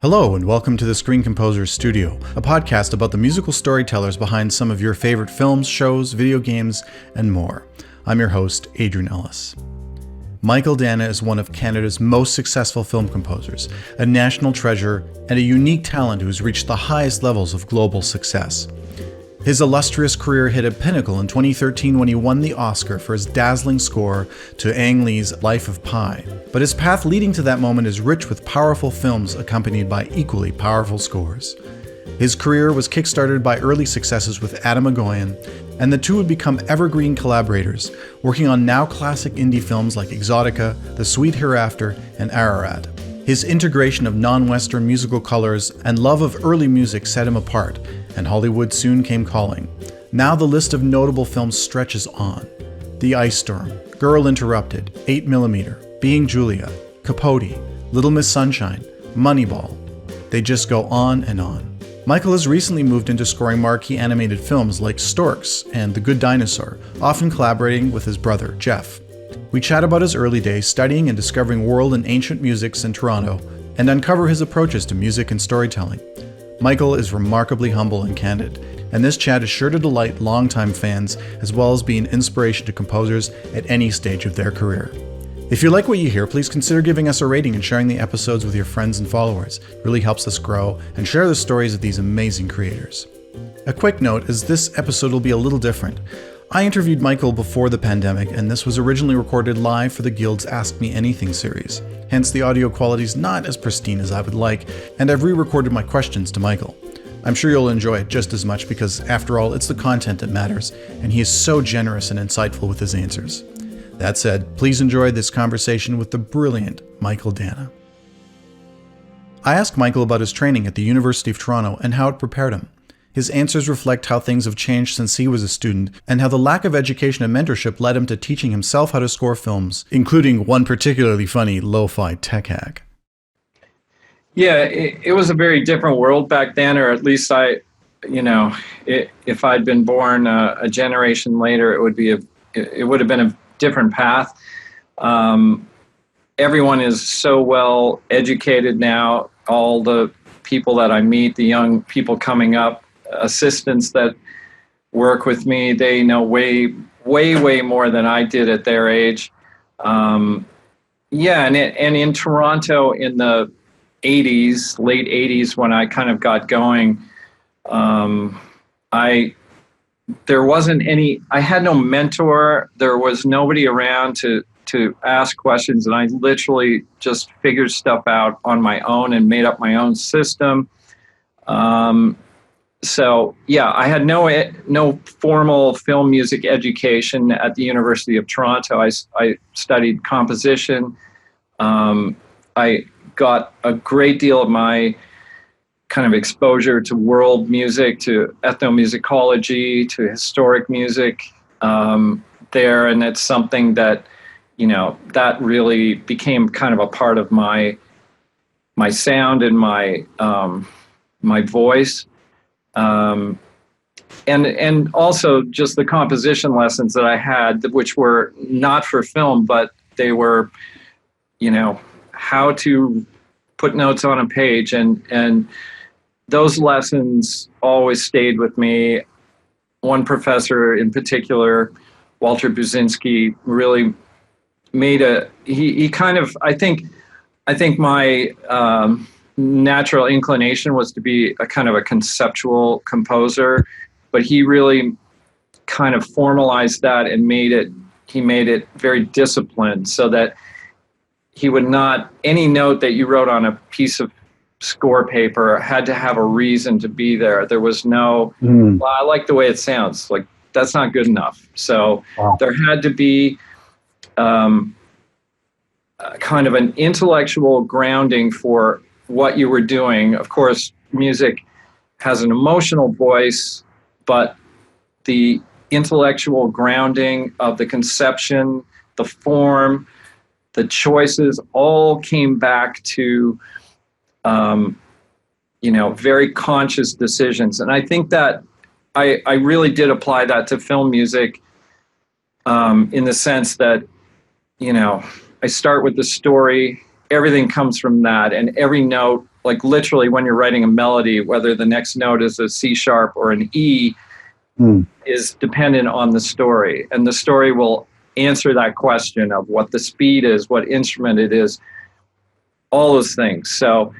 Hello and welcome to the Screen Composers Studio, a podcast about the musical storytellers behind some of your favorite films, shows, video games, and more. I'm your host, Adrian Ellis. Mychael Danna is one of Canada's most successful film composers, a national treasure, and a unique talent who has reached the highest levels of global success. His illustrious career hit a pinnacle in 2013 when he won the Oscar for his dazzling score to Ang Lee's Life of Pi. But his path leading to that moment is rich with powerful films accompanied by equally powerful scores. His career was kickstarted by early successes with Atom Egoyan, and the two would become evergreen collaborators, working on now classic indie films like Exotica, The Sweet Hereafter, and Ararat. His integration of non-western musical colors and love of early music set him apart, and Hollywood soon came calling. Now the list of notable films stretches on. The Ice Storm, Girl Interrupted, 8mm, Being Julia, Capote, Little Miss Sunshine, Moneyball. They just go on and on. Mychael has recently moved into scoring marquee animated films like Storks and The Good Dinosaur, often collaborating with his brother, Jeff. We chat about his early days studying and discovering world and ancient musics in Toronto, and uncover his approaches to music and storytelling. Mychael is remarkably humble and candid, and this chat is sure to delight longtime fans as well as be an inspiration to composers at any stage of their career. If you like what you hear, please consider giving us a rating and sharing the episodes with your friends and followers. It really helps us grow and share the stories of these amazing creators. A quick note is this episode will be a little different. I interviewed Mychael before the pandemic, and this was originally recorded live for the Guild's Ask Me Anything series. Hence, the audio quality is not as pristine as I would like, and I've re-recorded my questions to Mychael. I'm sure you'll enjoy it just as much because, after all, it's the content that matters, and he is so generous and insightful with his answers. That said, please enjoy this conversation with the brilliant Mychael Danna. I asked Mychael about his training at the University of Toronto and how it prepared him. His answers reflect how things have changed since he was a student, and how the lack of education and mentorship led him to teaching himself how to score films, including one particularly funny lo-fi tech hack. Yeah, it was a very different world back then, or at least if I'd been born a generation later, it would have been a different path. Everyone is so well educated now. All the people that I meet, the young people coming up, assistants that work with me, they know way more than I did at their age. And in Toronto in the 80s, late 80s, when I kind of got going, I had no mentor. There was nobody around to ask questions, and I literally just figured stuff out on my own and made up my own system. I had no formal film music education at the University of Toronto. I studied composition. I got a great deal of my kind of exposure to world music, to ethnomusicology, to historic music there, and it's something that that really became kind of a part of my sound and my voice. And also just the composition lessons that I had, which were not for film, but they were, how to put notes on a page. And those lessons always stayed with me. One professor in particular, Walter Buzinski, really made I think my natural inclination was to be a kind of a conceptual composer, but he really kind of formalized that and made it very disciplined, so that he would not, any note that you wrote on a piece of score paper had to have a reason to be there. There was no, well, I like the way it sounds. Like, that's not good enough. So There had to be kind of an intellectual grounding for what you were doing. Of course, music has an emotional voice, but the intellectual grounding of the conception, the form, the choices all came back to, very conscious decisions. And I think that I really did apply that to film music in the sense that, I start with the story, everything comes from that, and every note like literally when you're writing a melody, whether the next note is a C sharp or an E, is dependent on the story. And the story will answer that question of what the speed is, what instrument it is, all those things. So,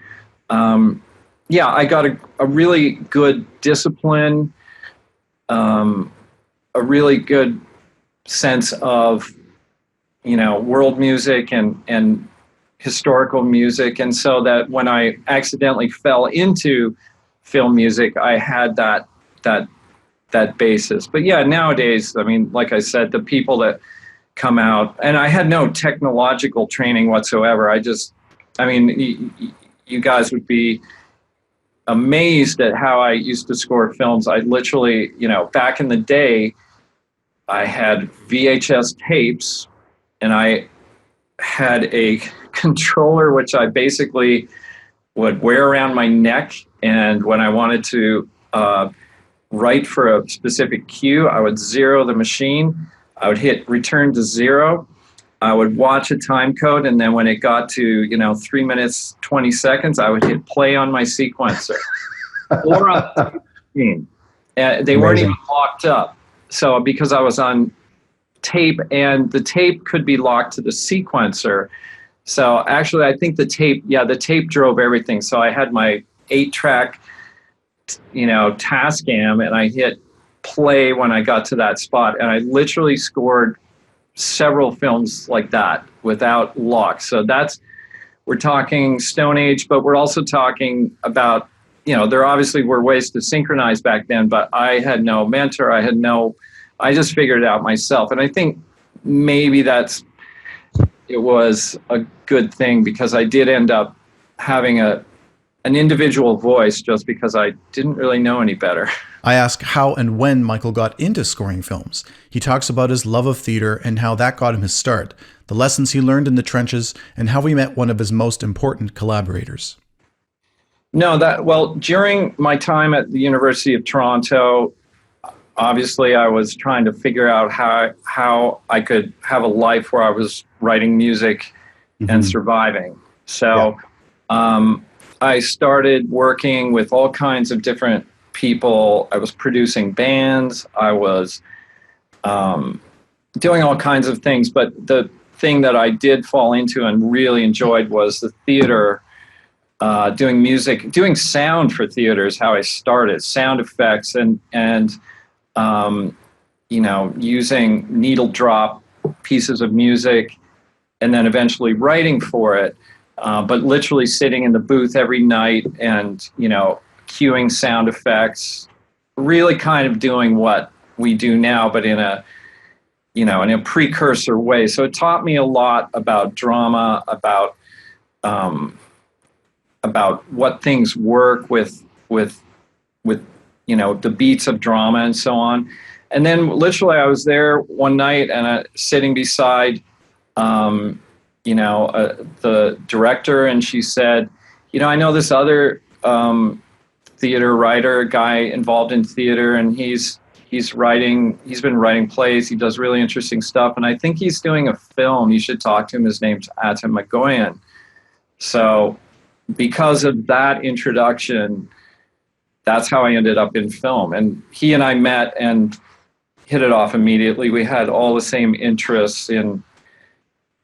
I got a really good discipline, a really good sense of, world music and historical music. And so that when I accidentally fell into film music, I had that basis. But yeah, nowadays, I mean, like I said, the people that come out, and I had no technological training whatsoever. You guys would be amazed at how I used to score films. I literally, back in the day, I had VHS tapes, and I had a controller which I basically would wear around my neck, and when I wanted to write for a specific cue, I would zero the machine. I would hit return to zero. I would watch a time code, and then when it got to 3 minutes 20 seconds, I would hit play on my sequencer or on the machine. They weren't even locked up. So because I was on tape, and the tape could be locked to the sequencer. So actually, I think the tape drove everything. So I had my 8-track, Tascam, and I hit play when I got to that spot, and I literally scored several films like that without lock. So we're talking Stone Age, but we're also talking about, there obviously were ways to synchronize back then, but I had no mentor. I just figured it out myself. And I think maybe it was a good thing, because I did end up having an individual voice just because I didn't really know any better. I ask how and when Mychael got into scoring films. He talks about his love of theater and how that got him his start, the lessons he learned in the trenches, and how he met one of his most important collaborators. During my time at the University of Toronto, obviously I was trying to figure out how I could have a life where I was writing music and surviving. So I started working with all kinds of different people. I was producing bands. I was doing all kinds of things. But the thing that I did fall into and really enjoyed was the theater, doing music, doing sound for theater is how I started. Sound effects and using needle drop pieces of music, and then eventually writing for it. But literally sitting in the booth every night and, cueing sound effects, really kind of doing what we do now, but in a precursor way. So it taught me a lot about drama, about what things work with the beats of drama and so on. And then literally I was there one night and sitting beside the director, and she said, I know this other theater writer, guy involved in theater, and he's been writing plays. He does really interesting stuff, and I think he's doing a film. You should talk to him. His name's Atom Egoyan. So because of that introduction, that's how I ended up in film. And he and I met and hit it off immediately. We had all the same interests in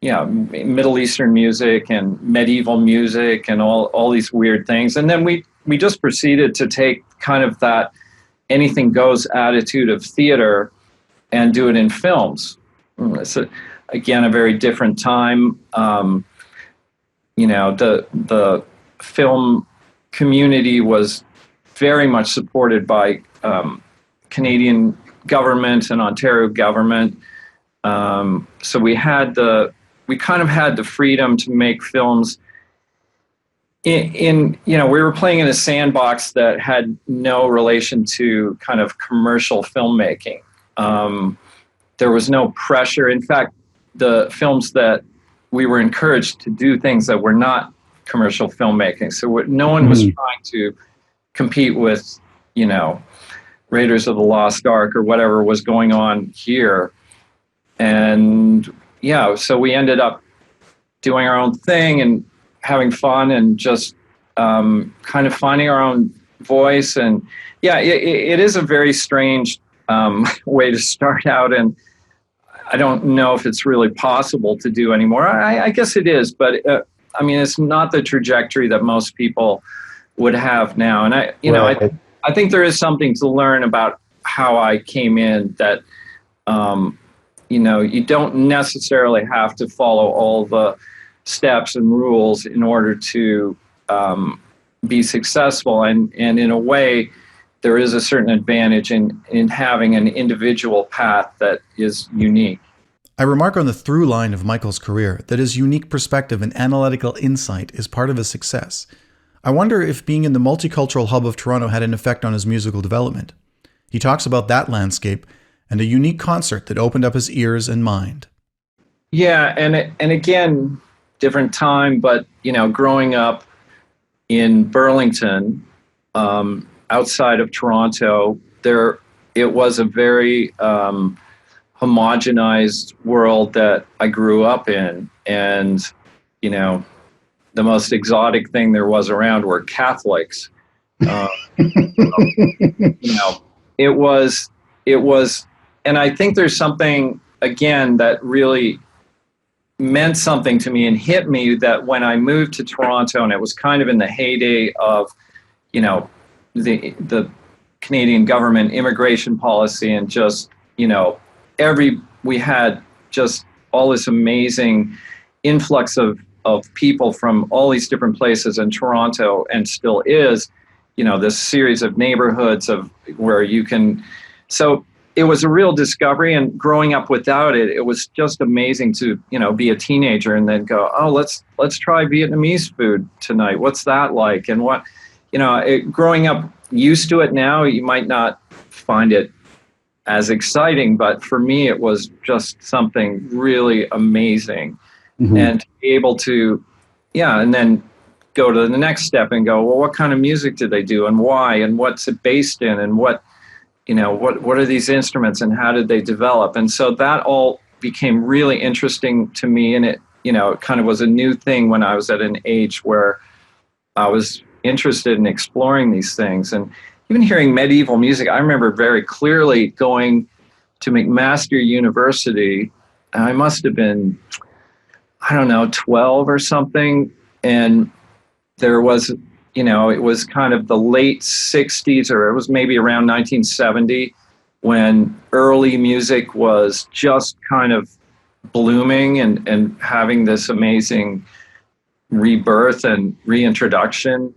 Middle Eastern music and medieval music and all these weird things. And then we just proceeded to take kind of that anything goes attitude of theater and do it in films. It's again a very different time. The film community was very much supported by Canadian government and Ontario government. So we kind of had the freedom to make films we were playing in a sandbox that had no relation to kind of commercial filmmaking. There was no pressure. In fact, the films that we were encouraged to do things that were not commercial filmmaking. So no one was trying to compete with, Raiders of the Lost Ark or whatever was going on here. And so we ended up doing our own thing and having fun and just kind of finding our own voice. And yeah, it is a very strange way to start out, and I don't know if it's really possible to do anymore. I guess it is, but I mean, it's not the trajectory that most people would have now. And I think there is something to learn about how I came in that, you don't necessarily have to follow all the steps and rules in order to be successful. And in a way, there is a certain advantage in having an individual path that is unique. I remark on the through line of Mychael's career that his unique perspective and analytical insight is part of his success. I wonder if being in the multicultural hub of Toronto had an effect on his musical development. He talks about that landscape and a unique concert that opened up his ears and mind. Yeah, and again, different time, but growing up in Burlington, outside of Toronto, it was a very homogenized world that I grew up in, and the most exotic thing there was around were Catholics. It was, and I think there's something again that really meant something to me and hit me, that when I moved to Toronto, and it was kind of in the heyday of the Canadian government immigration policy, and just we had just all this amazing influx of people from all these different places in Toronto, and still is, this series of neighborhoods of where you can. So it was a real discovery, and growing up without it, it was just amazing to be a teenager and then go, oh, let's try Vietnamese food tonight. What's that like? And what growing up used to it now, you might not find it as exciting, but for me, it was just something really amazing. Mm-hmm. And to be able to, and then go to the next step and go, well, what kind of music did they do, and why, and what's it based in, and what are these instruments, and how did they develop? And so that all became really interesting to me, and it kind of was a new thing when I was at an age where I was interested in exploring these things. And even hearing medieval music, I remember very clearly going to McMaster University. I must have been, 12 or something. And there was, it was kind of the late 60s, or it was maybe around 1970, when early music was just kind of blooming and having this amazing rebirth and reintroduction.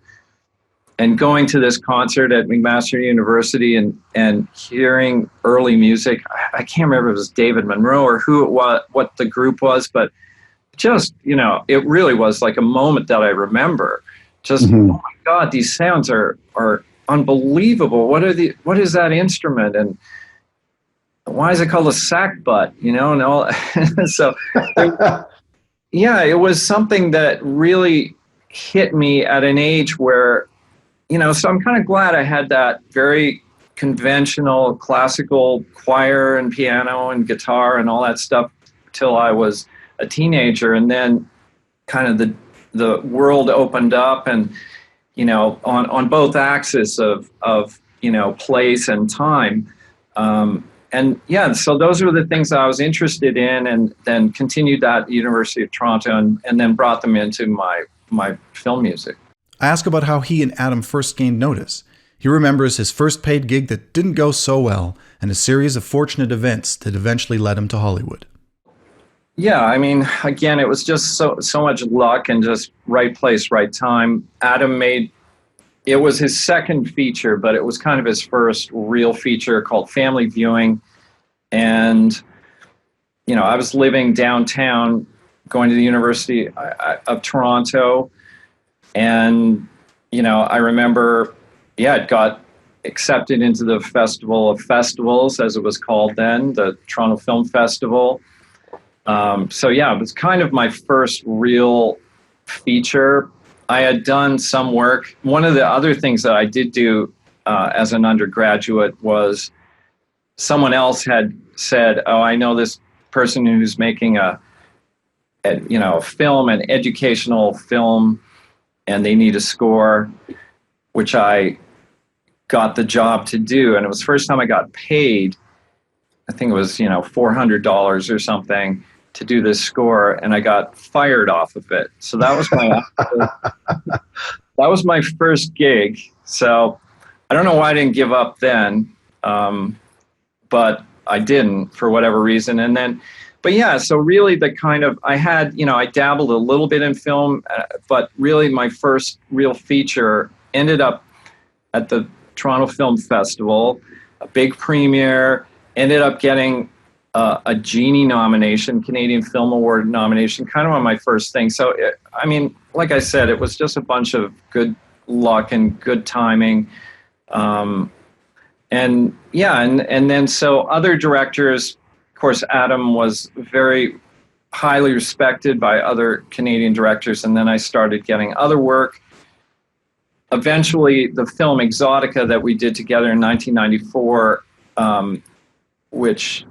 And going to this concert at McMaster University and hearing early music, I can't remember if it was David Monroe or who it was, what the group was, but just, it really was like a moment that I remember. Just, mm-hmm. Oh my God, these sounds are unbelievable. What is that instrument? And why is it called a sackbut? And all. So, it was something that really hit me at an age where, so I'm kind of glad I had that very conventional classical choir and piano and guitar and all that stuff till I was a teenager. And then kind of the world opened up, and, on both axes of place and time. So those were the things that I was interested in, and then continued that at the University of Toronto, and then brought them into my film music. I ask about how he and Atom first gained notice. He remembers his first paid gig that didn't go so well, and a series of fortunate events that eventually led him to Hollywood. Yeah, I mean, again, it was just so much luck and just right place, right time. Atom it was his second feature, but it was kind of his first real feature, called Family Viewing. And, I was living downtown, going to the University of Toronto. And, I remember, it got accepted into the Festival of Festivals, as it was called then, the Toronto Film Festival. It was kind of my first real feature. I had done some work. One of the other things that I did do as an undergraduate was someone else had said, oh, I know this person who's making a film, an educational film, and they need a score, which I got the job to do. And it was the first time I got paid. I think it was, $400 or something to do this score, and I got fired off of it. So that was my first gig. So I don't know why I didn't give up then, but I didn't for whatever reason. And then, but yeah, so really I dabbled a little bit in film, but really my first real feature ended up at the Toronto Film Festival, a big premiere, ended up getting a Genie nomination, Canadian Film Award nomination, kind of on my first thing. So, like I said, it was just a bunch of good luck and good timing. And then so other directors, of course, Atom was very highly respected by other Canadian directors, and then I started getting other work. Eventually, the film Exotica that we did together in 1994, which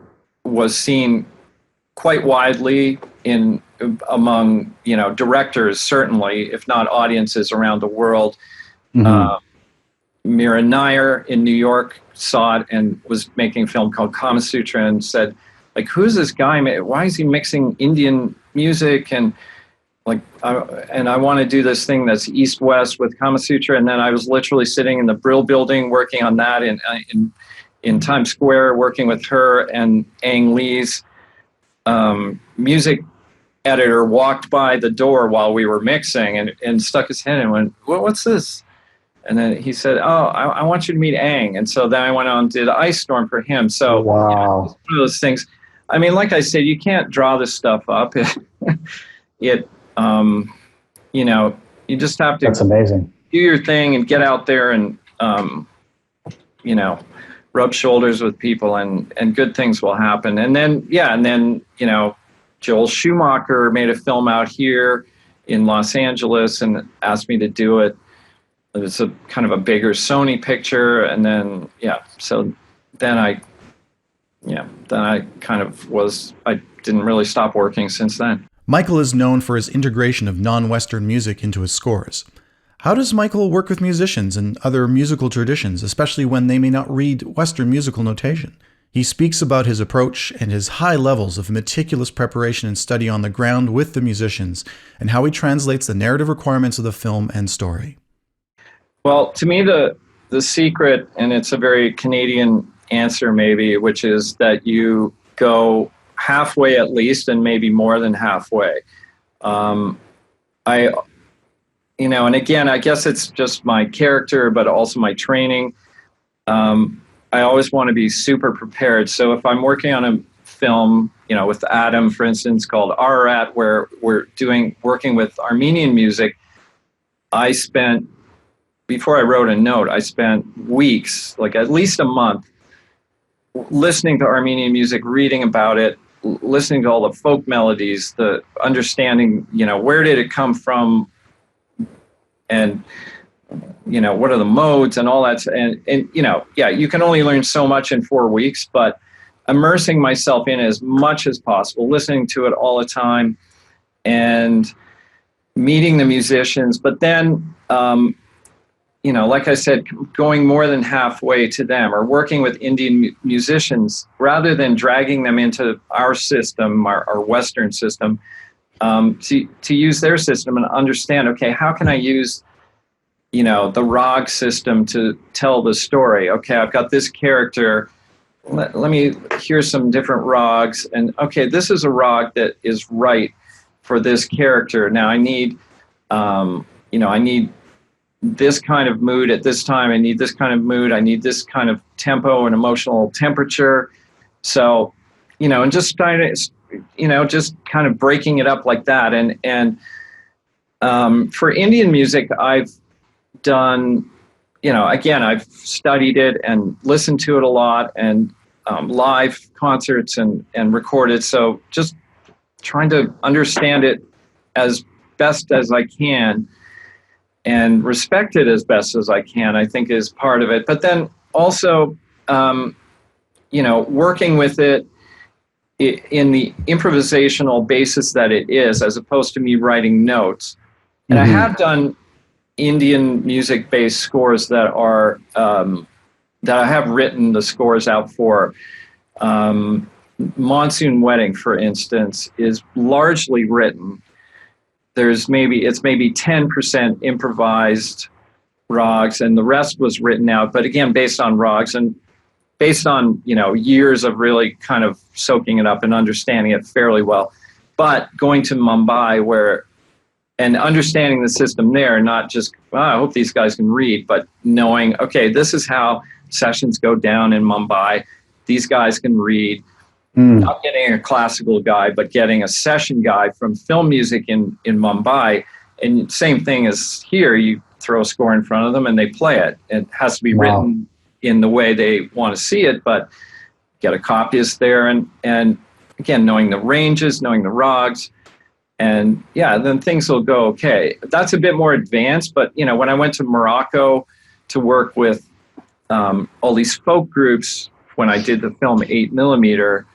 was seen quite widely among directors, certainly, if not audiences around the world. Mm-hmm. Mira Nair in New York saw it and was making a film called Kama Sutra and said, like, who's this guy? Why is he mixing Indian music? And I want to do this thing that's East-West with Kama Sutra. And then I was literally sitting in the Brill Building working on that in Times Square, working with her, and Ang Lee's music editor walked by the door while we were mixing and stuck his head in and went, what's this? And then he said, I want you to meet Ang. And so then I went on and did Ice Storm for him. So wow. It's one of those things. I mean, like I said, you can't draw this stuff up. You just have to. That's amazing. Do your thing and get out there and, rub shoulders with people and good things will happen. And then, Joel Schumacher made a film out here in Los Angeles and asked me to do it. It was a kind of a bigger Sony picture. And then, so then I didn't really stop working since then. Mychael is known for his integration of non-Western music into his scores. How does Mychael work with musicians and other musical traditions, especially when they may not read Western musical notation? He speaks about his approach and his high levels of meticulous preparation and study on the ground with the musicians, and how he translates the narrative requirements of the film and story. Well, to me, the secret, and it's a very Canadian answer maybe, which is that you go halfway at least, and maybe more than halfway. And again, I guess it's just my character, but also my training. I always want to be super prepared. So if I'm working on a film, with Atom, for instance, called Ararat, where we're working with Armenian music, before I wrote a note, I spent weeks, like at least a month, listening to Armenian music, reading about it, listening to all the folk melodies, the understanding, where did it come from, and what are the modes and all that. And you can only learn so much in 4 weeks, but immersing myself in as much as possible, listening to it all the time and meeting the musicians. But then, like I said, going more than halfway to them, or working with Indian musicians rather than dragging them into our system, our Western system, to use their system and understand, okay, how can I use, the rag system to tell the story? Okay, I've got this character. Let me hear some different rags. And okay, this is a rag that is right for this character. Now I need, I need this kind of mood at this time. I need this kind of mood. I need this kind of tempo and emotional temperature. So, and just trying to, just kind of breaking it up like that. And for Indian music, I've done, again, I've studied it and listened to it a lot, and live concerts and recorded. So just trying to understand it as best as I can and respect it as best as I can, I think, is part of it. But then also, working with it in the improvisational basis that it is, as opposed to me writing notes. And I have done Indian music-based scores that are that I have written the scores out for. Monsoon Wedding, for instance, is largely written. It's maybe 10% improvised rags, and the rest was written out. But again, based on rags and based on years of really kind of soaking it up and understanding it fairly well. But going to Mumbai and understanding the system there, not just, I hope these guys can read, but knowing, okay, this is how sessions go down in Mumbai. These guys can read. Not getting a classical guy, but getting a session guy from film music in Mumbai. And same thing as here, you throw a score in front of them and they play it. It has to be written in the way they want to see it, but get a copyist there. And again, knowing the ranges, knowing the rags, and then things will go okay. That's a bit more advanced, but when I went to Morocco to work with all these folk groups, when I did the film 8mm,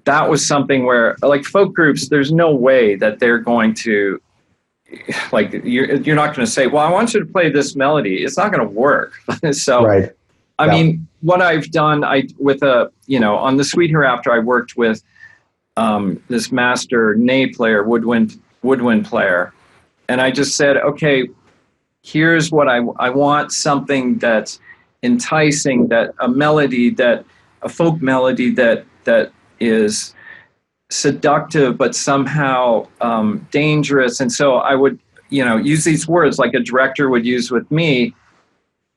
that was something where, like, folk groups, there's no way that they're going to, like, you're not going to say, well, I want you to play this melody. It's not going to work. So, right. I mean, what I've done, on the Sweet Hereafter, I worked with this master ney player, woodwind player, and I just said, okay, here's what I want: something that's enticing, that a melody, that a folk melody that is seductive but somehow dangerous. And so I would use these words like a director would use with me,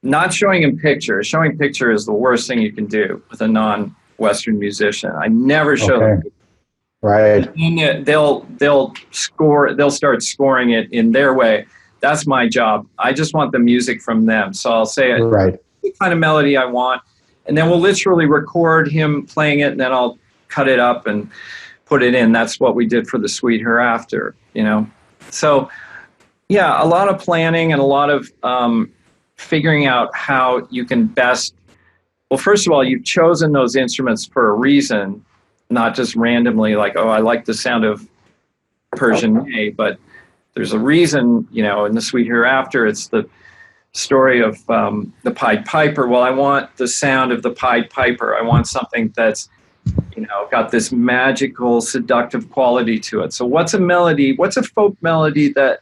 not showing him pictures. Showing picture is the worst thing you can do with a non-Western musician. I never show them. Right. And they'll start scoring it in their way. That's my job. I just want the music from them. So I'll say the kind of melody I want, and then we'll literally record him playing it, and then I'll cut it up and put it in. That's what we did for the Sweet Hereafter, So, a lot of planning and a lot of figuring out how you can best. Well, first of all, you've chosen those instruments for a reason, not just randomly like, oh, I like the sound of Persian ney, but there's a reason, in the Sweet Hereafter, it's the story of the Pied Piper. Well, I want the sound of the Pied Piper. I want something that's, got this magical, seductive quality to it. So what's a melody? What's a folk melody that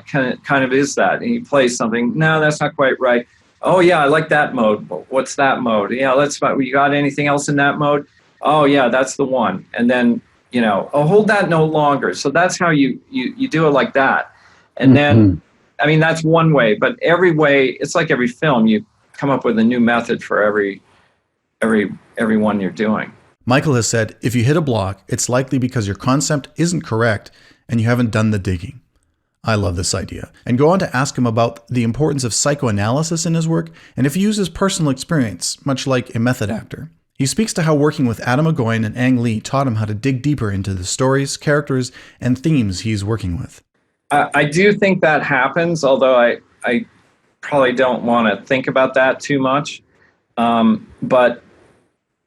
kind of is that? And he plays something. No, that's not quite right. Oh, yeah, I like that mode. What's that mode? Yeah, that's fine. You got anything else in that mode? Oh, yeah, that's the one. And then, hold that note longer. So that's how you do it like that. And then, I mean, that's one way. But every way, it's like every film. You come up with a new method for every one you're doing. Mychael has said, if you hit a block, it's likely because your concept isn't correct and you haven't done the digging. I love this idea. And go on to ask him about the importance of psychoanalysis in his work and if he uses personal experience, much like a method actor. He speaks to how working with Atom Egoyan and Ang Lee taught him how to dig deeper into the stories, characters, and themes he's working with. I do think that happens, although I probably don't want to think about that too much. But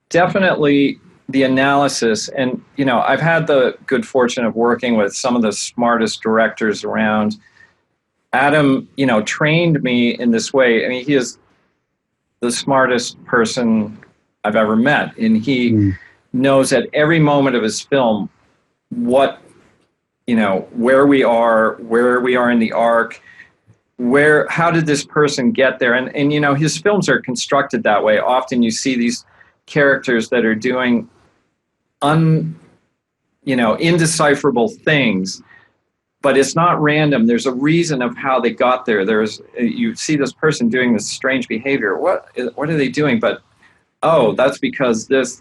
definitely the analysis, and I've had the good fortune of working with some of the smartest directors around. Adam, trained me in this way. I mean, he is the smartest person I've ever met, and he knows at every moment of his film what, where we are in the arc, how did this person get there, and his films are constructed that way. Often you see these characters that are doing indecipherable things, but it's not random. There's a reason of how they got there. You see this person doing this strange behavior. What are they doing? But that's because this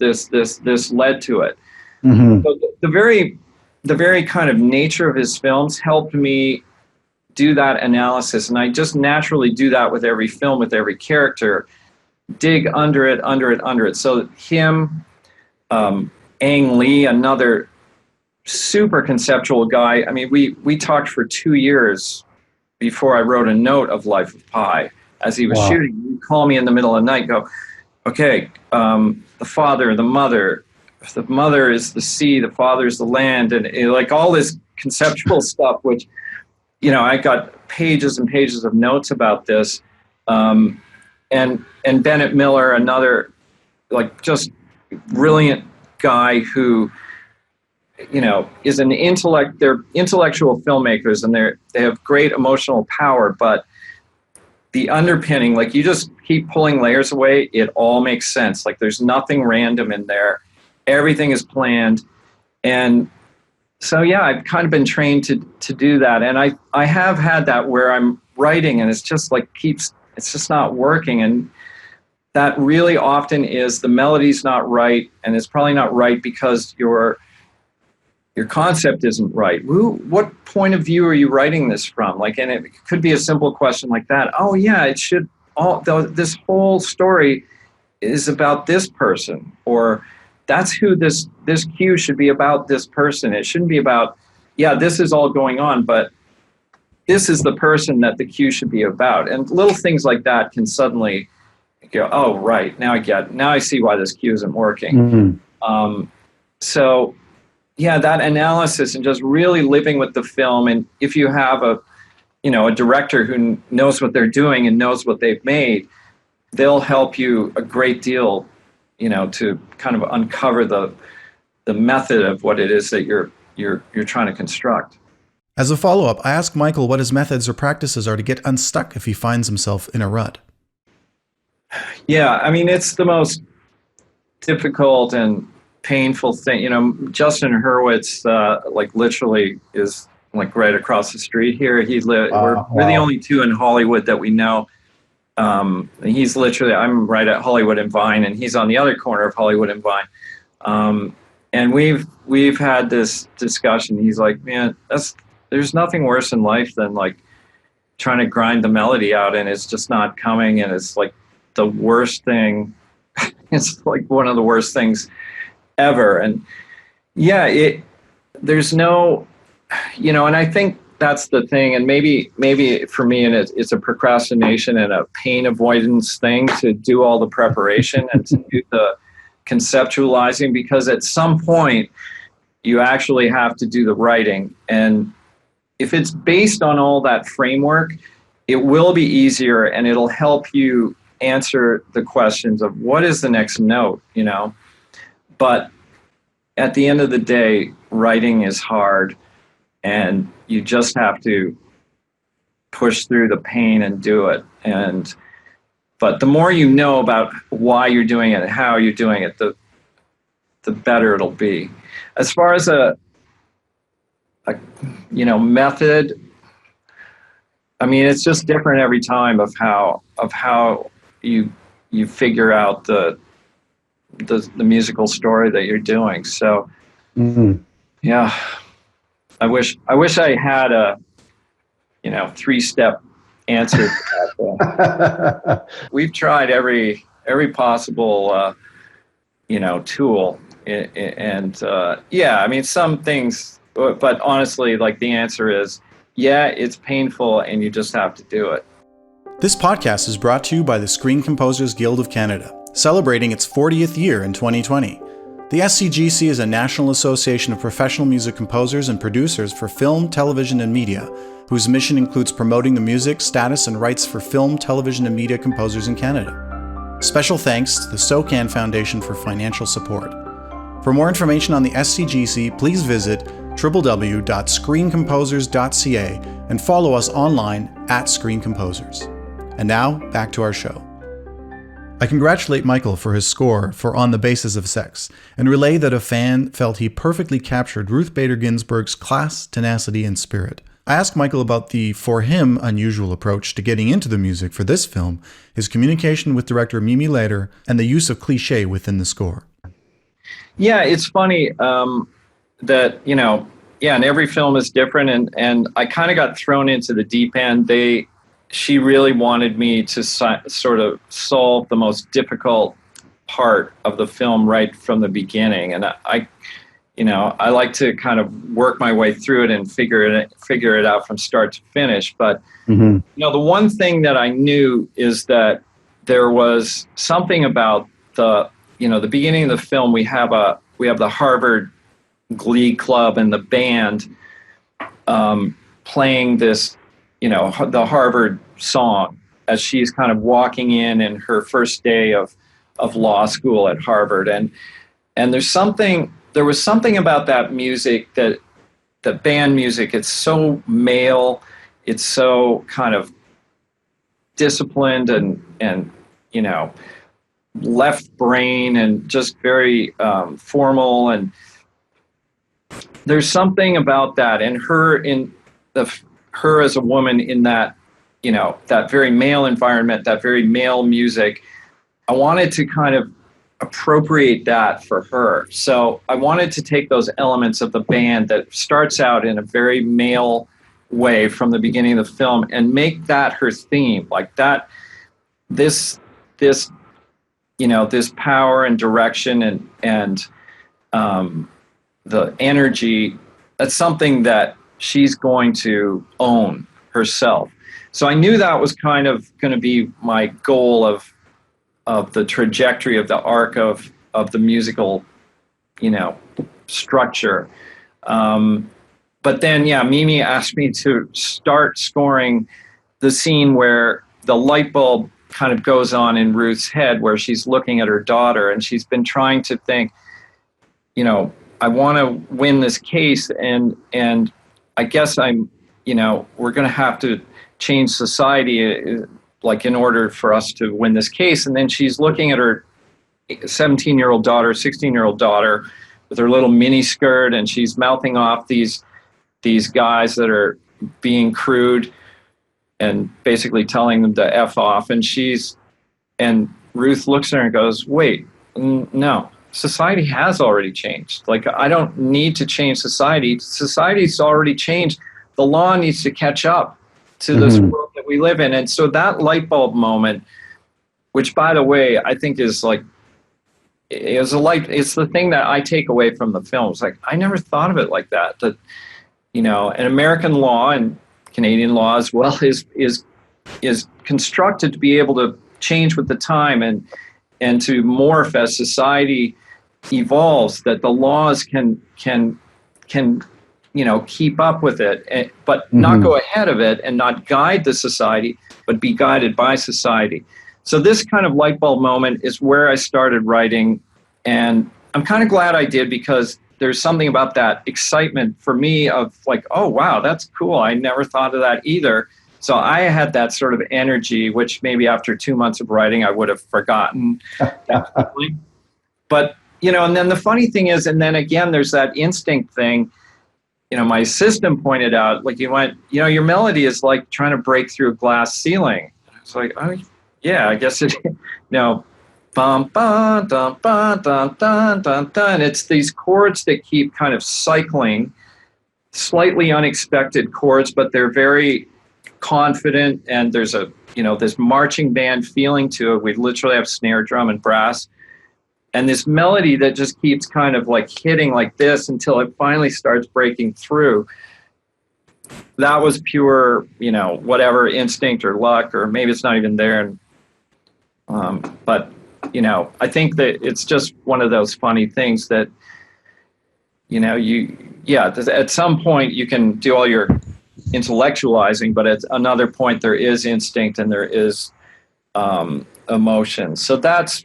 led to it. So the very kind of nature of his films helped me do that analysis, and I just naturally do that with every film, with every character. Dig under it. So him, Ang Lee, another super conceptual guy. I mean, we talked for 2 years before I wrote a note of Life of Pi. As he was shooting, he'd call me in the middle of the night and go, okay, the father, the mother is the sea, the father is the land, and like all this conceptual stuff, which I got pages and pages of notes about this. And Bennett Miller, another just brilliant guy who, is an intellect. They're intellectual filmmakers, and they have great emotional power. But the underpinning, you just keep pulling layers away, it all makes sense. There's nothing random in there. Everything is planned. And so, I've kind of been trained to do that. And I have had that where I'm writing and it's just it's just not working. And that really often is the melody's not right. And it's probably not right because your concept isn't right. What point of view are you writing this from? And it could be a simple question like that. Oh yeah, it should this whole story is about this person, or that's who this cue should be about, this person. It shouldn't be about, this is all going on, but this is the person that the cue should be about. And little things like that can suddenly go, oh, right, now I see why this cue isn't working. Mm-hmm. So that analysis and just really living with the film. And if you have a director who knows what they're doing and knows what they've made, they'll help you a great deal, to kind of uncover the method of what it is that you're trying to construct. As a follow-up, I ask Mychael what his methods or practices are to get unstuck if he finds himself in a rut. Yeah, I mean, it's the most difficult and painful thing. Justin Hurwitz, literally is right across the street here. We're the only two in Hollywood that we know. He's literally, I'm right at Hollywood and Vine, and he's on the other corner of Hollywood and Vine. And we've had this discussion. He's like, man, there's nothing worse in life than trying to grind the melody out and it's just not coming, and it's the worst thing. It's one of the worst things ever. And there's no, and I think that's the thing. And maybe for me, and it's a procrastination and a pain avoidance thing to do all the preparation and to do the conceptualizing, because at some point you actually have to do the writing. And if it's based on all that framework, it will be easier and it'll help you answer the questions of what is the next note, But at the end of the day, writing is hard, and you just have to push through the pain and do it. But the more you know about why you're doing it and how you're doing it, the better it'll be. As far as a method, I mean, it's just different every time of how you figure out the musical story that you're doing. So, I wish I had a 3-step answer to that. We've tried every possible tool, and I mean, some things, but honestly, the answer is it's painful, and you just have to do it. This podcast is brought to you by the Screen Composers Guild of Canada, celebrating its 40th year in 2020. The SCGC is a national association of professional music composers and producers for film, television, and media, whose mission includes promoting the music, status, and rights for film, television, and media composers in Canada. Special thanks to the SOCAN Foundation for financial support. For more information on the SCGC, please visit www.screencomposers.ca and follow us online at Screen Composers. And now, back to our show. I congratulate Mychael for his score for On the Basis of Sex, and relay that a fan felt he perfectly captured Ruth Bader Ginsburg's class, tenacity, and spirit. I asked Mychael about the, for him, unusual approach to getting into the music for this film, his communication with director Mimi Leder, and the use of cliché within the score. Yeah, it's funny that, and every film is different, and I kind of got thrown into the deep end. She really wanted me to sort of solve the most difficult part of the film right from the beginning, and I like to kind of work my way through it and figure it out from start to finish. But the one thing that I knew is that there was something about the beginning of the film. We have the Harvard Glee Club and the band. playing this, the Harvard song as she's kind of walking in her first day of law school at Harvard. And there was something about that music, that the band music, it's so male, it's so kind of disciplined and left brain and just very formal. And there's something about that, and her as a woman in that, that very male environment, that very male music. I wanted to kind of appropriate that for her. So I wanted to take those elements of the band that starts out in a very male way from the beginning of the film and make that her theme, like that, this power and direction and the energy. That's something that she's going to own herself. So I knew that was kind of going to be my goal of the trajectory of the arc of the musical, structure. But then, Mimi asked me to start scoring the scene where the light bulb kind of goes on in Ruth's head, where she's looking at her daughter, and she's been trying to think, I want to win this case, and I guess we're going to have to change society, like in order for us to win this case. And then she's looking at her 17-year-old daughter, 16-year-old daughter with her little mini skirt, and she's mouthing off these guys that are being crude and basically telling them to F off. And Ruth looks at her and goes, wait, no, society has already changed. Like, I don't need to change society. Society's already changed. The law needs to catch up to this world that we live in. And so that light bulb moment, which, by the way, I think is like, it's the thing that I take away from the film. It's like, I never thought of it like that. That, an American law and Canadian law as well is constructed to be able to change with the time and to morph as society evolves, that the laws can keep up with it, but not go ahead of it and not guide the society, but be guided by society. So this kind of light bulb moment is where I started writing, and I'm kind of glad I did, because there's something about that excitement for me of like, oh, wow, that's cool. I never thought of that either. So I had that sort of energy, which maybe after 2 months of writing, I would have forgotten. But, and then the funny thing is, and then again, there's that instinct thing. My assistant pointed out, like, you went, your melody is like trying to break through a glass ceiling. It's like, oh, yeah, I guess it, bum, bum, dum, bum, dum, dum, dum, dum. It's these chords that keep kind of cycling, slightly unexpected chords, but they're very confident, and there's this marching band feeling to it. We literally have snare drum and brass, and this melody that just keeps kind of like hitting like this until it finally starts breaking through. That was pure, whatever instinct or luck, or maybe it's not even there. But I think that it's just one of those funny things that, at some point you can do all your intellectualizing, but at another point there is instinct and there is emotion. So that's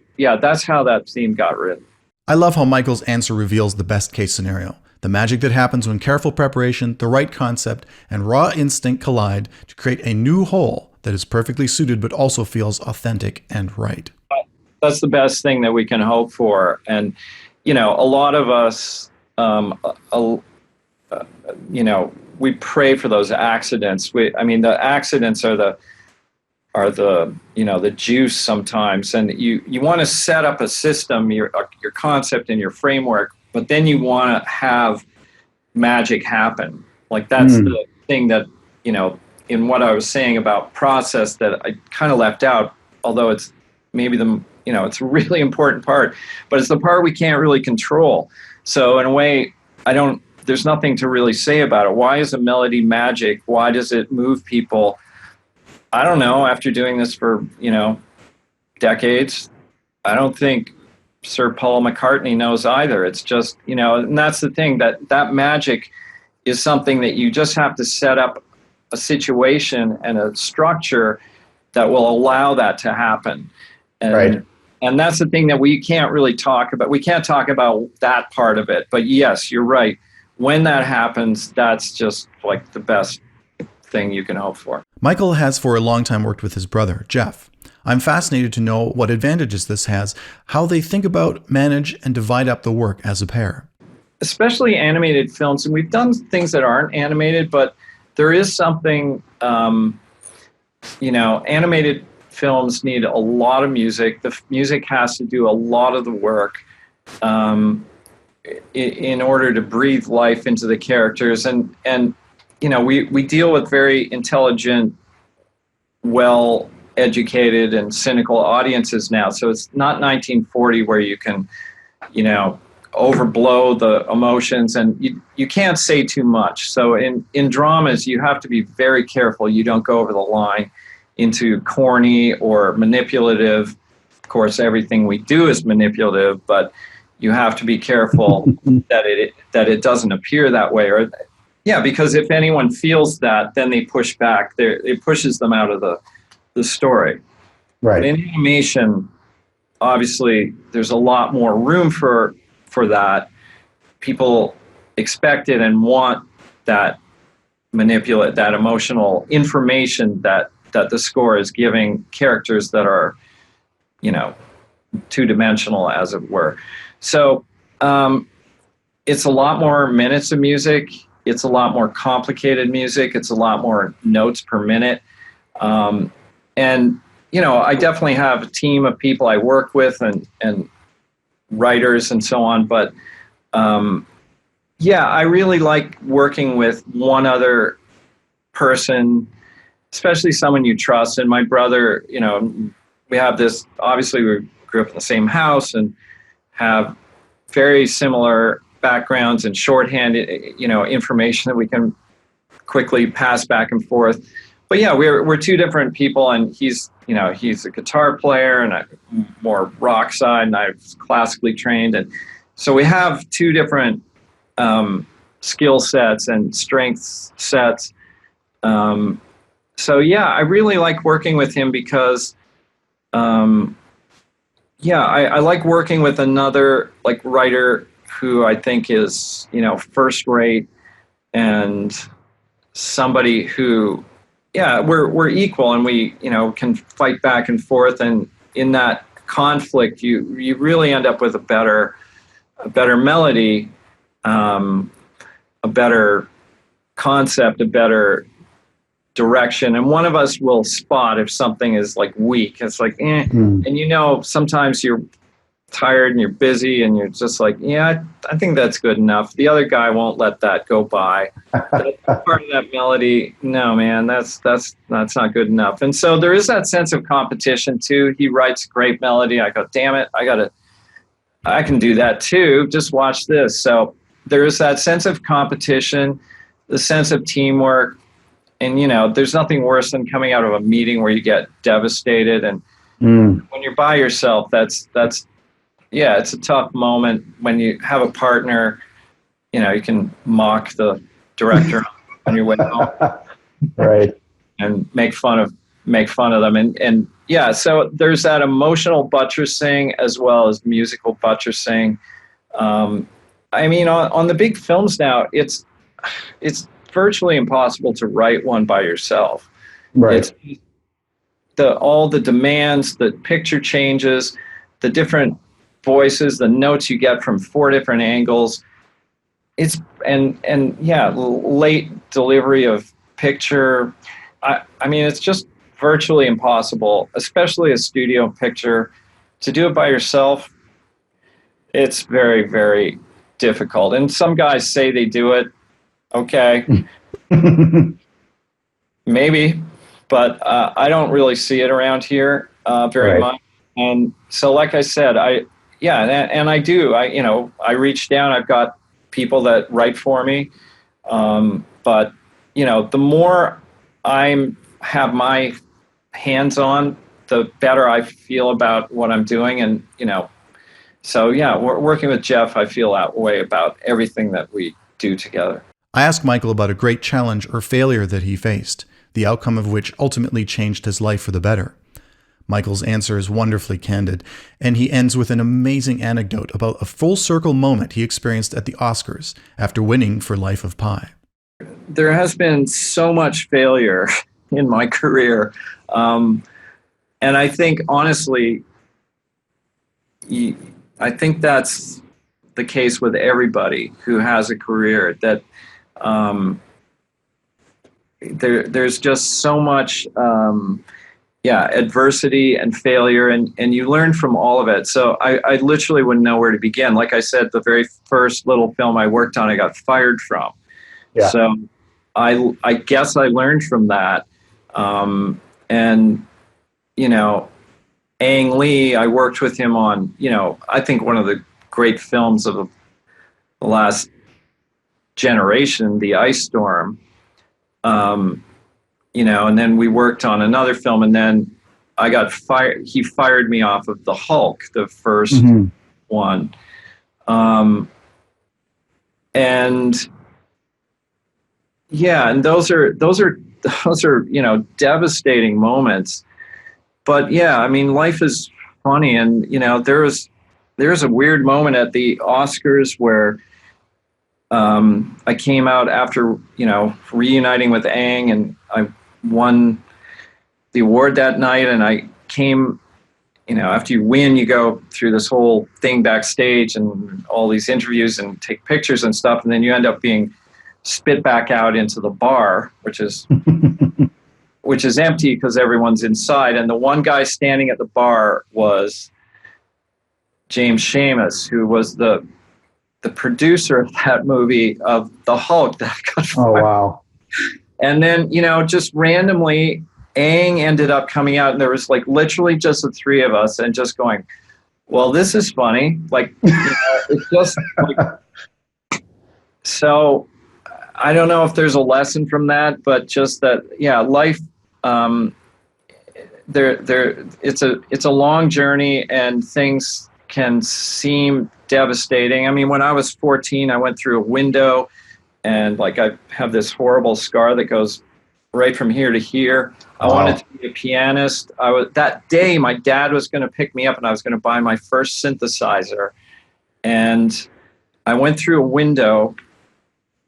how that theme got written. I love how Michael's answer reveals the best case scenario. The magic that happens when careful preparation, the right concept, and raw instinct collide to create a new whole that is perfectly suited but also feels authentic and right. That's the best thing that we can hope for. And, a lot of us, we pray for those accidents. The accidents are the juice sometimes. And you want to set up a system, your concept and your framework, but then you want to have magic happen. Like, that's the thing that, in what I was saying about process that I kind of left out, although it's maybe it's a really important part, but it's the part we can't really control. So in a way, there's nothing to really say about it. Why is a melody magic? Why does it move people? I don't know. After doing this for, decades, I don't think Sir Paul McCartney knows either. It's just, and that's the thing, that magic is something that you just have to set up a situation and a structure that will allow that to happen. And, right. And that's the thing that we can't really talk about. We can't talk about that part of it. But yes, you're right. When that happens, that's just like the best thing you can hope for. Mychael has for a long time worked with his brother, Jeff. I'm fascinated to know what advantages this has, how they think about, manage, and divide up the work as a pair. Especially animated films, and we've done things that aren't animated, but there is something, animated films need a lot of music. The music has to do a lot of the work in order to breathe life into the characters. And we deal with very intelligent, well-educated, and cynical audiences now. So it's not 1940 where you can, overblow the emotions, and you can't say too much. So in dramas, you have to be very careful you don't go over the line into corny or manipulative. Of course, everything we do is manipulative, but you have to be careful that it doesn't appear that way. Because if anyone feels that, then they push back. It pushes them out of the story. Right. But in animation, obviously, there's a lot more room for that. People expect it and want that that emotional information that the score is giving characters that are, two-dimensional, as it were. So it's a lot more minutes of music. It's a lot more complicated music. It's a lot more notes per minute. I definitely have a team of people I work with and writers and so on. But I really like working with one other person, especially someone you trust. And my brother, we have this, obviously we grew up in the same house and have very similar backgrounds and shorthand, information that we can quickly pass back and forth. But we're two different people, and he's a guitar player and I'm more rock side, and I'm classically trained. And so we have two different skill sets and strength sets. I really like working with him because, I like working with another writer who I think is, first rate, and somebody who, we're equal, and we, can fight back and forth. And in that conflict, you really end up with a better melody, a better concept, a better direction. And one of us will spot if something is weak. It's and sometimes you're tired and you're busy and you're just I think that's good enough. The other guy won't let that go by. Part of that melody, no man, that's not good enough. And so there is that sense of competition too. He writes great melody. I go, damn it, I can do that too. Just watch this. So there is that sense of competition, the sense of teamwork. And there's nothing worse than coming out of a meeting where you get devastated. And when you're by yourself, that's it's a tough moment. When you have a partner, you can mock the director on your way home, right, and make fun of them. And so there's that emotional buttressing as well as musical buttressing. On the big films now, it's virtually impossible to write one by yourself. Right. It's all the demands, the picture changes, the different voices, the notes you get from 4 different angles. It's late delivery of picture. It's just virtually impossible, especially a studio picture. To do it by yourself, it's very, very difficult. And some guys say they do it. Okay. Maybe, but I don't really see it around here very much. And so, like I said, I do. I reach down. I've got people that write for me, but the more I have my hands on, the better I feel about what I'm doing. And we're working with Jeff. I feel that way about everything that we do together. I ask Mychael about a great challenge or failure that he faced, the outcome of which ultimately changed his life for the better. Mychael's answer is wonderfully candid, and he ends with an amazing anecdote about a full circle moment he experienced at the Oscars after winning for Life of Pi. There has been so much failure in my career. And I think, honestly, I think that's the case with everybody who has a career, that there's just so much adversity and failure, and you learn from all of it. So I literally wouldn't know where to begin. Like I said, the very first little film I worked on, I got fired from. Yeah. So I guess I learned from that. And, you know, Ang Lee, I worked with him on, you know, I think one of the great films of the last generation, The Ice Storm. You know, and then we worked on another film, and then I got fired. He fired me off of The Hulk, the first one. And yeah, and those are, you know, devastating moments. But yeah, I mean, life is funny. And, you know, there's a weird moment at the Oscars where I came out after, you know, reuniting with Ang, and I won the award that night. And I came, you know, after you win, you go through this whole thing backstage and all these interviews and take pictures and stuff. And then you end up being spit back out into the bar, which is empty because everyone's inside. And the one guy standing at the bar was James Schamus, who was the producer of that movie, of The Hulk, that got fired. Oh, wow. And then, you know, just randomly, Ang ended up coming out, and there was like literally just the three of us, and just going, well, this is funny. Like, you know, it's just like, so I don't know if there's a lesson from that, but just that, yeah, life, it's a long journey, and things can seem devastating. I mean, when I was 14, I went through a window, and like I have this horrible scar that goes right from here to here. I wanted to be a pianist. That day, my dad was going to pick me up, and I was going to buy my first synthesizer. And I went through a window,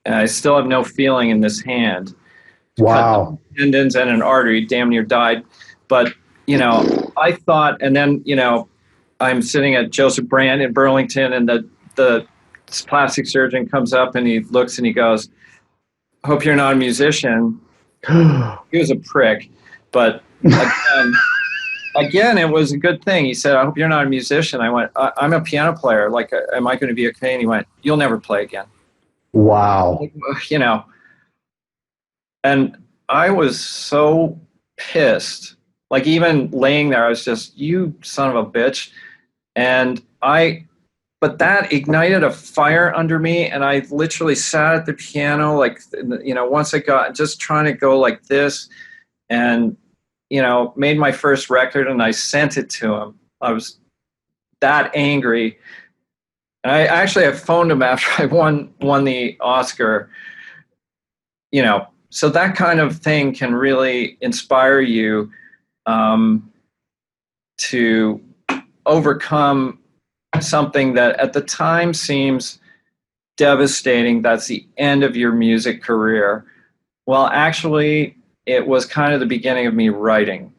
and I still have no feeling in this hand. Wow. Tendons and an artery, damn near died. But, you know, I thought, and then, you know, I'm sitting at Joseph Brand in Burlington, and the plastic surgeon comes up, and he looks and he goes, hope you're not a musician. He was a prick, but again, it was a good thing. He said, I hope you're not a musician. I went, I'm a piano player. Like, am I going to be okay? And he went, you'll never play again. Wow. You know, and I was so pissed. Like, even laying there, I was just, you son of a bitch. But that ignited a fire under me, and I literally sat at the piano, like, you know, once I got just trying to go like this, and, you know, made my first record, and I sent it to him. I was that angry. And I phoned him after I won the Oscar, you know, so that kind of thing can really inspire you to overcome something that at the time seems devastating. That's the end of your music career. Well, actually, it was kind of the beginning of me writing.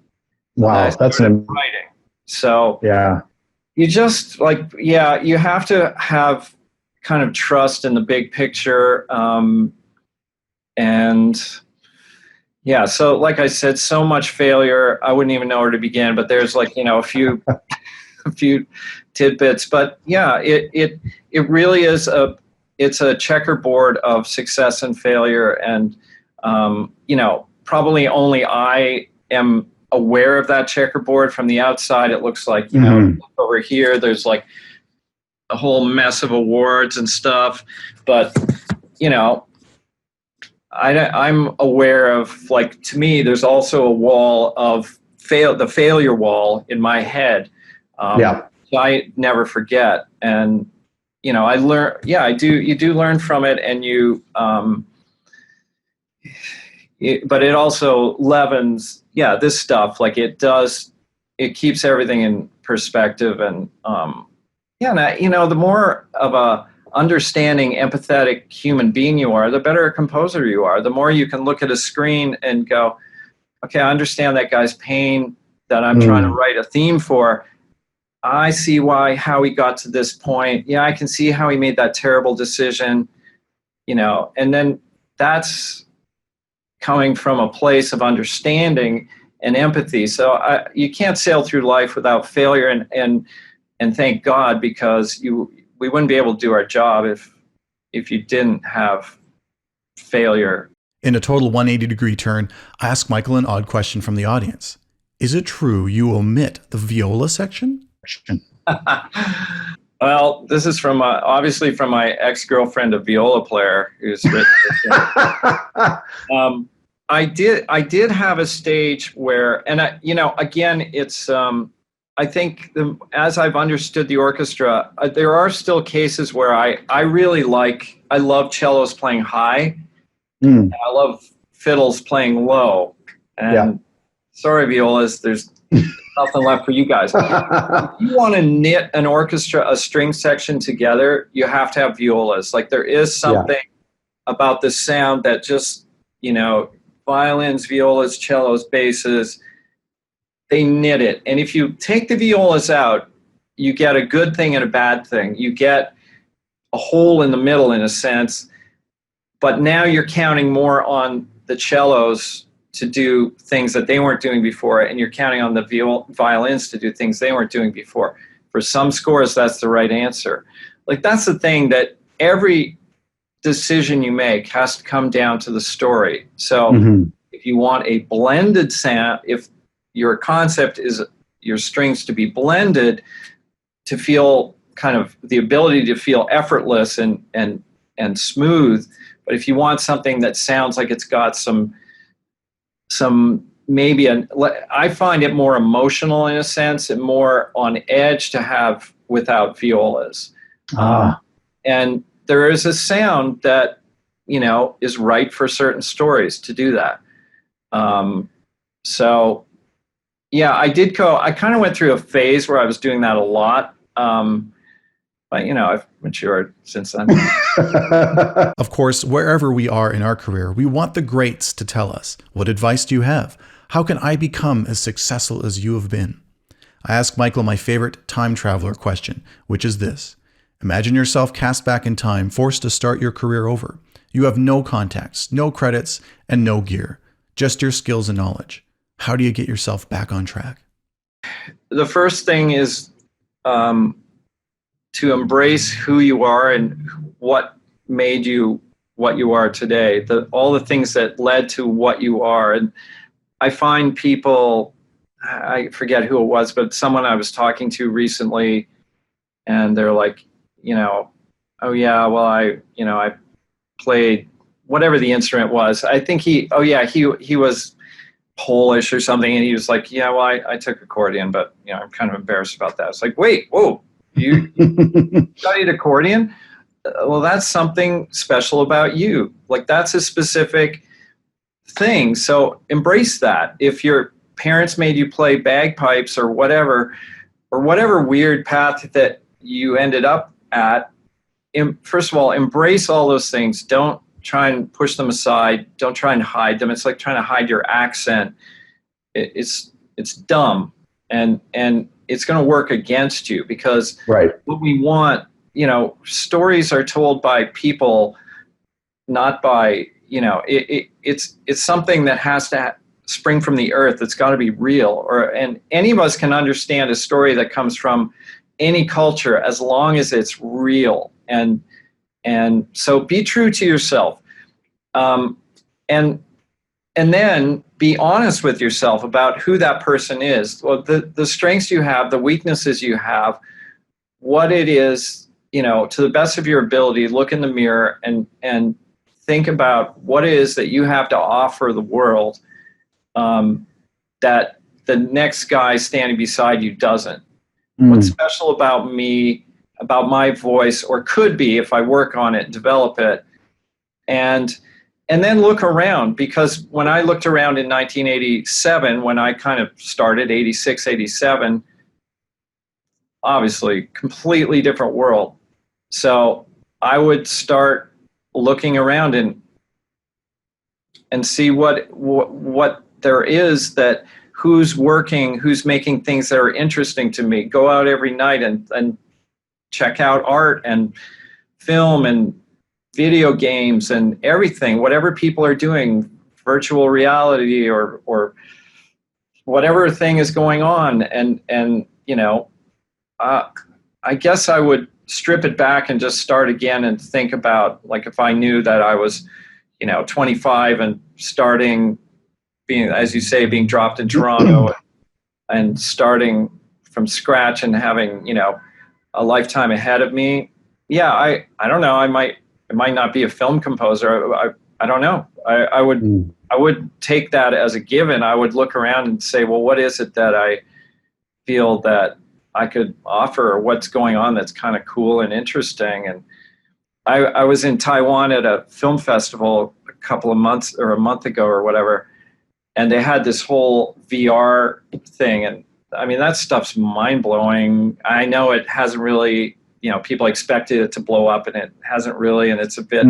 Wow, that's writing. So yeah, you just you have to have kind of trust in the big picture. And yeah, so like I said, so much failure. I wouldn't even know where to begin, but there's like, you know, a few tidbits, but yeah, it really is it's a checkerboard of success and failure. And, you know, probably only I am aware of that checkerboard. From the outside. It looks like, you know, over here, there's like a whole mess of awards and stuff, but, you know, I'm aware of, like, to me, there's also a wall of the failure wall in my head. So I never forget. And, you know, I learn, you do learn from it, and you, but it also leavens, this stuff. Like it keeps everything in perspective. And the more of a understanding, empathetic human being you are, the better a composer you are. The more you can look at a screen and go, okay, I understand that guy's pain that I'm trying to write a theme for. I see how he got to this point. Yeah, I can see how he made that terrible decision, and then that's coming from a place of understanding and empathy. So you can't sail through life without failure, and thank God, because we wouldn't be able to do our job if you didn't have failure. In a total 180-degree turn, I ask Mychael an odd question from the audience. Is it true you omit the viola section? Well, this is from obviously from my ex-girlfriend, a viola player, who's written this. I did have a stage where, and again, it's I think as I've understood the orchestra, there are still cases where I love cellos playing high, and I love fiddles playing low, and sorry, violas, there's nothing left for you guys. If you want to knit an orchestra, a string section together, you have to have violas. Like there is something about the sound that just, violins, violas, cellos, basses, they knit it. And if you take the violas out, you get a good thing and a bad thing. You get a hole in the middle in a sense, but now you're counting more on the cellos to do things that they weren't doing before, and you're counting on the violins to do things they weren't doing before. For some scores, that's the right answer. Like that's the thing, that every decision you make has to come down to the story. So if you want a blended sound, if your concept is your strings to be blended to feel kind of the ability to feel effortless and smooth, but if you want something that sounds like it's got some maybe I find it more emotional in a sense and more on edge to have without violas. And there is a sound that, is right for certain stories to do that. So yeah, I kind of went through a phase where I was doing that a lot. But, I've matured since then. Of course, wherever we are in our career, we want the greats to tell us, what advice do you have? How can I become as successful as you have been? I ask Mychael my favorite time traveler question, which is this. Imagine yourself cast back in time, forced to start your career over. You have no contacts, no credits, and no gear, just your skills and knowledge. How do you get yourself back on track? The first thing is to embrace who you are and what made you what you are today, all the things that led to what you are. And I find people, I forget who it was, but someone I was talking to recently, and they're like, oh yeah, well, I played whatever the instrument was. I think he was Polish or something, and he was like, yeah, well, I took accordion, but I'm kind of embarrassed about that. It's like, wait, whoa, you studied accordion? Well, that's something special about you. Like that's a specific thing. So embrace that. If your parents made you play bagpipes or whatever weird path that you ended up at, first of all, embrace all those things. Don't try and push them aside. Don't try and hide them. It's like trying to hide your accent. It's dumb, and it's going to work against you, because what we want, stories are told by people, not by, it's something that has to spring from the earth. It's got to be real, and any of us can understand a story that comes from any culture as long as it's real. And so be true to yourself, and then be honest with yourself about who that person is. Well, the strengths you have, the weaknesses you have, what it is, to the best of your ability, look in the mirror and think about what it is that you have to offer the world, that the next guy standing beside you doesn't. What's special about me, about my voice, or could be if I work on it, develop it, and and then look around, because when I looked around in 1987, when I kind of started, 86, 87, obviously completely different world. So I would start looking around and see what there is, that who's working, who's making things that are interesting to me. Go out every night and check out art and film and video games and everything, whatever people are doing, virtual reality or whatever thing is going on. And you know, I guess I would strip it back and just start again and think about, like, if I knew that I was, 25 and starting, being, as you say, being dropped in Toronto and starting from scratch and having, a lifetime ahead of me. Yeah, I don't know. It might not be a film composer. I don't know. I would take that as a given. I would look around and say, well, what is it that I feel that I could offer, or what's going on that's kind of cool and interesting? And I was in Taiwan at a film festival a couple of months, or a month ago or whatever, and they had this whole VR thing. And I mean, that stuff's mind-blowing. I know it hasn't really, people expected it to blow up, and it hasn't really, and it's a bit,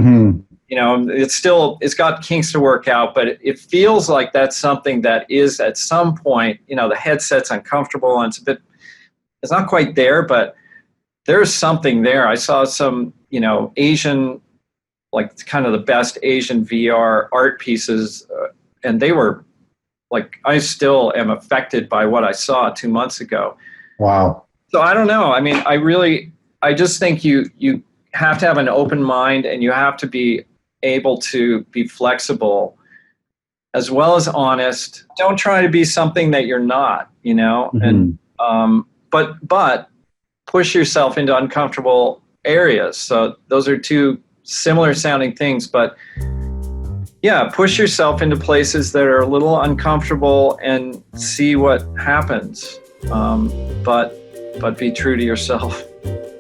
it's got kinks to work out, but it feels like that's something that is, at some point, the headset's uncomfortable, and it's not quite there, but there's something there. I saw some, Asian, like kind of the best Asian VR art pieces, and they were like, I still am affected by what I saw 2 months ago. Wow. So I don't know. I mean, I just think you have to have an open mind, and you have to be able to be flexible as well as honest. Don't try to be something that you're not, and, but push yourself into uncomfortable areas. So those are two similar sounding things, but yeah, push yourself into places that are a little uncomfortable and see what happens. But be true to yourself.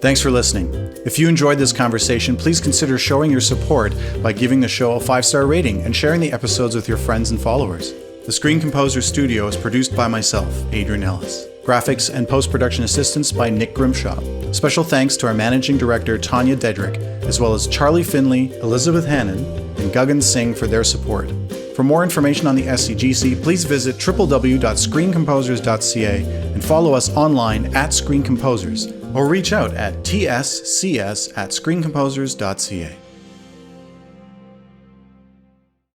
Thanks for listening. If you enjoyed this conversation, please consider showing your support by giving the show a 5-star rating and sharing the episodes with your friends and followers. The Screen Composer Studio is produced by myself, Adrian Ellis. Graphics and post-production assistance by Nick Grimshaw. Special thanks to our managing director, Tanya Dedrick, as well as Charlie Finley, Elizabeth Hannon, and Guggan Singh for their support. For more information on the SCGC, please visit www.screencomposers.ca and follow us online at Screen Composers, or reach out at tscs@screencomposers.ca.